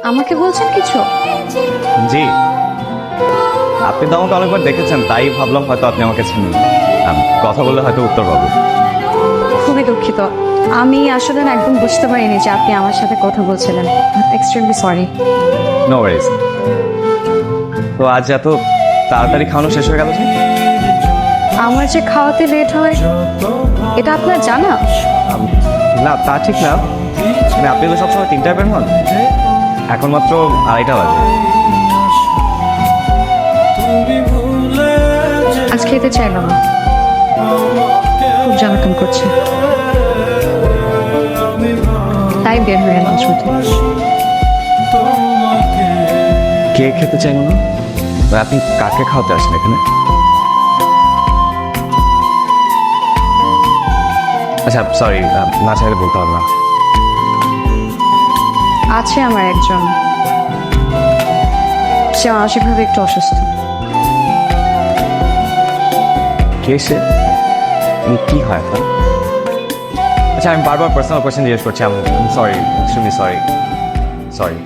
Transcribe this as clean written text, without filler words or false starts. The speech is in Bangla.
আমাকে বলছেন কিছু? জি, আপনি তো আমাকে অনেকবার দেখেছেন, তাই ভাবলাম হয়তো আপনি আমাকে চেনেন। কথা বললে হয়তো উত্তর পাবো। খুবই দুঃখিত, আমি আসলে না একদম বুঝতে পারিনি যে আপনি আমার সাথে কথা বলছিলেন। Extremely sorry. No worries. তো আজ এত তাড়াতাড়ি খাওয়ানো শেষ হয়ে গেল যে? আমার যে খাওয়াতে লেট হয় এটা আপনার জানা? না, তা ঠিক না। মানে আপনি তো সবসময় 3টায় বের হন, এখন মাত্র 2:30 বাজে। আজ খেতে চাইলাম না, খুব জ্বালাতন করছে, তাই বের হয়ে এলাম শুধু। কে খেতে চাইল না? আর আপনি কাকে খাওয়াতে আসেন এখানে? আচ্ছা সরি, না চাইলে বলতে হবে না। আছে আমার একজন, সে মানসিকভাবে একটু অসুস্থ। কে সে? কি হয় আপনার? আচ্ছা, আমি বারবার পার্সোনাল কোয়েশ্চেন জিজ্ঞেস করছি। আমি সরি, এক্সট্রিমলি সরি।